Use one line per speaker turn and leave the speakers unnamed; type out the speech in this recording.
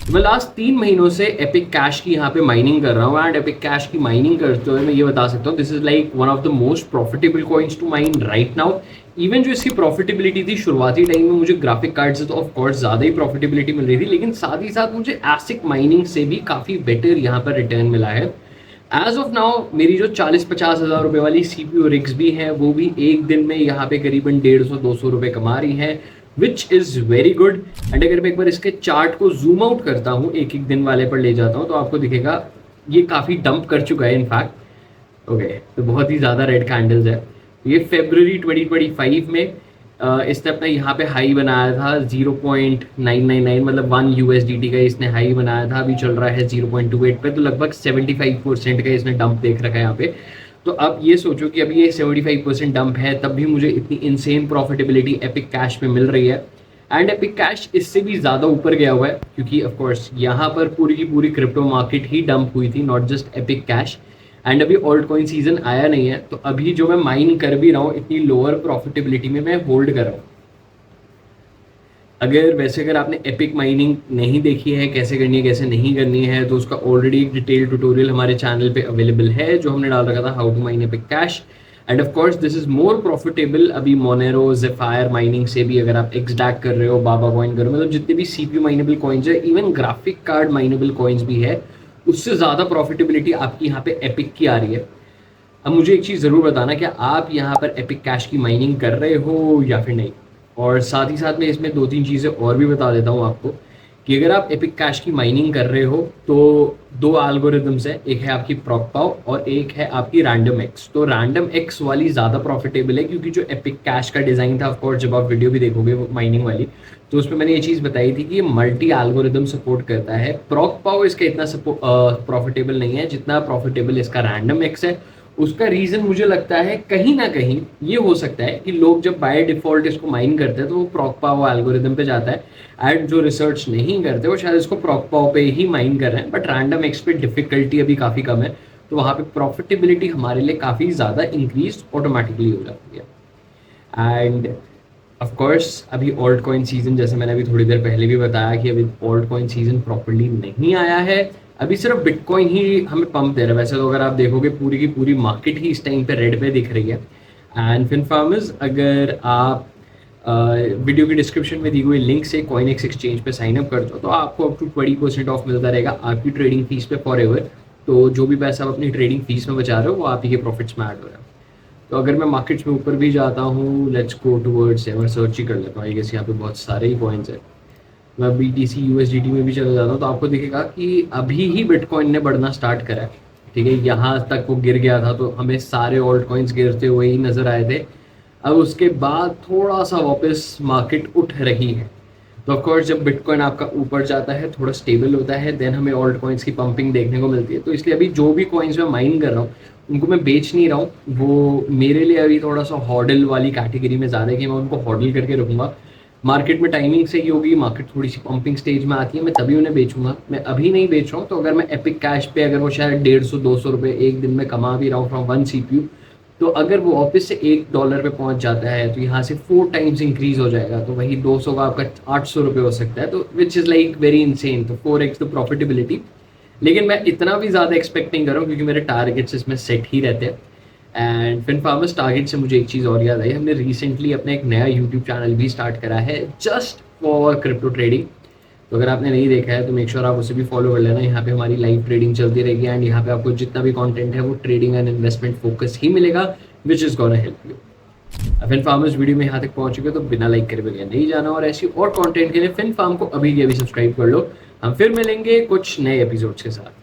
मैं लास्ट 3 महीनों से एपिक कैश की यहाँ पे माइनिंग कर रहा हूँ एंड एपिक कैश की माइनिंग करते हुए मैं ये बता सकता हूँ this is like one of the most profitable coins to mine right now. Even जो इसकी प्रॉफिटेबिलिटी थी शुरुआती टाइम में मुझे ग्राफिक कार्ड से तो ऑफ कोर्स ज़्यादा ही प्रॉफिटेबिलिटी मिल रही थी, लेकिन साथ ही साथ मुझे एसिक माइनिंग से भी काफ़ी बेटर यहाँ पर रिटर्न मिला है। एज ऑफ नाउ मेरी जो 40-50 हज़ार रुपये वाली CPU रिग्स भी हैं वो भी एक दिन में यहाँ पे करीबन 150-200 रुपये कमा रही हैं, which is very good. And अगर मैं एक बार इसके चार्ट को जूम आउट करता हूँ, एक एक दिन वाले पर ले जाता हूँ, तो आपको दिखेगा ये काफ़ी डंप कर चुका है इनफैक्ट। ओके, तो बहुत ही ज़्यादा रेड कैंडल्स है। ये February 2025 में इसने अपना यहाँ पे हाई बनाया था 0.999, मतलब 1 USDT का इसने हाई बनाया था। अभी चल रहा है 0.28 पे, तो लगभग 75% का इसने डंप देख रखा है यहाँ पे। तो अब ये सोचो कि अभी ये 75% डंप है, तब भी मुझे इतनी इनसेन प्रॉफिटेबिलिटी एपिक कैश में मिल रही है। एंड एपिक कैश इससे भी ज़्यादा ऊपर गया हुआ है, क्योंकि ऑफकोर्स यहाँ पर पूरी की पूरी क्रिप्टो मार्केट ही डंप हुई थी, not just epic cash. And अभी ऑल्ट कॉइन सीजन आया नहीं है, तो अभी जो मैं माइन कर भी रहा हूँ इतनी लोअर प्रॉफिटेबिलिटी में मैं होल्ड कर रहा हूँ। अगर आपने एपिक माइनिंग नहीं देखी है कैसे करनी है कैसे नहीं करनी है, तो उसका ऑलरेडी एक डिटेल ट्यूटोरियल हमारे चैनल पे अवेलेबल है जो हमने डाल रखा था, how to mine epic cash. And of course this is more profitable अभी मोनेरो ज़ेफायर माइनिंग से भी। अगर आप एक्सडैक कर रहे हो, बाबा कॉइन कर रहे हो, मतलब जितने भी CPU माइनेबल कॉइन्स है, even graphic card minable coins भी है, उससे ज़्यादा प्रॉफिटेबिलिटी आपकी यहाँ पे एपिक की आ रही है। अब मुझे एक चीज़ ज़रूर बताना कि आप यहाँ पर एपिक कैश की माइनिंग कर रहे हो या फिर नहीं। और साथ ही साथ मैं इसमें 2-3 चीज़ें और भी बता देता हूँ आपको कि अगर आप एपिक कैश की माइनिंग कर रहे हो तो 2 एल्गोरिदम्स है, एक है आपकी प्रॉकपाव और एक है आपकी रैंडम एक्स। तो रैंडम एक्स वाली ज़्यादा प्रॉफिटेबल है, क्योंकि जो एपिक कैश का डिज़ाइन था, ऑफकोर्स जब आप वीडियो भी देखोगे माइनिंग वाली, तो उसमें मैंने ये चीज़ बताई थी कि ये मल्टी एल्गोरिदम सपोर्ट करता है। प्रॉकपाव इसका इतना प्रॉफिटेबल नहीं है जितना प्रॉफिटेबल इसका रैंडम एक्स है। उसका रीज़न मुझे लगता है कहीं ना कहीं ये हो सकता है कि लोग जब बाय डिफ़ॉल्ट इसको माइन करते हैं तो वो प्रॉकपाव एल्गोरिदम पे जाता है, एंड जो रिसर्च नहीं करते वो शायद इसको प्रॉकपाव पे ही माइन कर रहे हैं। बट रैंडम एक्स पे डिफ़िकल्टी अभी काफ़ी कम है, तो वहाँ पे प्रॉफिटेबिलिटी हमारे लिए काफ़ी ज़्यादा इंक्रीज ऑटोमेटिकली हो जाती है। एंड ऑफ कोर्स अभी ऑल्ट कॉइन सीजन, जैसे मैंने अभी थोड़ी देर पहले भी बताया कि अभी ऑल्ट कॉइन सीजन प्रॉपरली नहीं आया है, अभी सिर्फ बिटकॉइन ही हमें पंप दे रहा है। वैसे तो अगर आप देखोगे पूरी की पूरी मार्केट ही इस टाइम पे रेड पे दिख रही है। एंड FinFarmers, अगर आप वीडियो की डिस्क्रिप्शन में दी हुई लिंक से कॉइनएक्स एक्सचेंज पे साइन अप करते हो तो आपको अप टू 20% ऑफ मिलता रहेगा आपकी ट्रेडिंग फीस पे फॉर एवर। तो जो भी पैसा आप अपनी ट्रेडिंग फीस में बचा रहे हो वो आप ही के प्रॉफिट्स में ऐड हो रहा है। तो अगर मैं मार्केट्स में ऊपर भी जाता हूँ, लेट्स गो टूवर्ड्स, मैं सर्च ही कर लेता हूँ, आई गेस यहाँ पे बहुत सारे ही कॉइन्स है। मैं BTC USDT में भी चला जाता हूँ तो आपको दिखेगा कि अभी ही बिटकॉइन ने बढ़ना स्टार्ट करा है। ठीक है, यहाँ तक वो गिर गया था तो हमें सारे ऑल्ट कॉइन्स गिरते हुए ही नज़र आए थे। अब उसके बाद थोड़ा सा वापस मार्केट उठ रही है। तो ऑफकोर्स जब बिटकॉइन आपका ऊपर जाता है, थोड़ा स्टेबल होता है, देन हमें ऑल्ट कॉइन्स की पंपिंग देखने को मिलती है। तो इसलिए अभी जो भी कॉइन्स मैं माइन कर रहा हूँ उनको मैं बेच नहीं रहा हूँ। वो मेरे लिए अभी थोड़ा सा हॉडल वाली कैटेगरी में ज़्यादा है कि मैं उनको हॉडल करके रखूँगा। मार्केट में टाइमिंग सही होगी, मार्केट थोड़ी सी पंपिंग स्टेज में आती है, मैं तभी उन्हें बेचूंगा। मैं अभी नहीं बेच रहा हूँ। तो अगर मैं एपिक कैश पे अगर वो शायद 150-200 रुपये एक दिन में कमा भी रहा हूँ फ्रॉम 1 CPU, तो अगर वो ऑफिस से $1 पे पहुँच जाता है तो यहाँ से 4 टाइम्स इंक्रीज हो जाएगा, तो वही 200 का आपका 800 रुपये हो सकता है। तो which is like very insane, तो 4x द प्रॉफिटेबिलिटी। लेकिन मैं इतना भी ज़्यादा एक्सपेक्ट नहीं कर रहा हूँ क्योंकि मेरे टारगेट्स इसमें सेट ही रहते हैं। एंड FinFarmers टारगेट से मुझे एक चीज़ और याद आई, हमने रिसेंटली अपना एक नया यूट्यूब चैनल भी स्टार्ट करा है जस्ट फॉर क्रिप्टो ट्रेडिंग। तो अगर आपने नहीं देखा है तो मेक श्योर आप उसे भी फॉलो कर लेना। यहाँ पे हमारी लाइव ट्रेडिंग चलती रहेगी एंड यहाँ पे आपको जितना भी कंटेंट है वो ट्रेडिंग एंड इन्वेस्टमेंट फोकस ही मिलेगा, which is gonna help you. FinFarmers video में यहाँ तक पहुँच चुके तो बिना लाइक करे बगैर नहीं जाना, और ऐसी और कंटेंट के लिए FinFarm को अभी के अभी सब्सक्राइब कर लो। हम फिर मिलेंगे कुछ नए एपिसोड्स के साथ।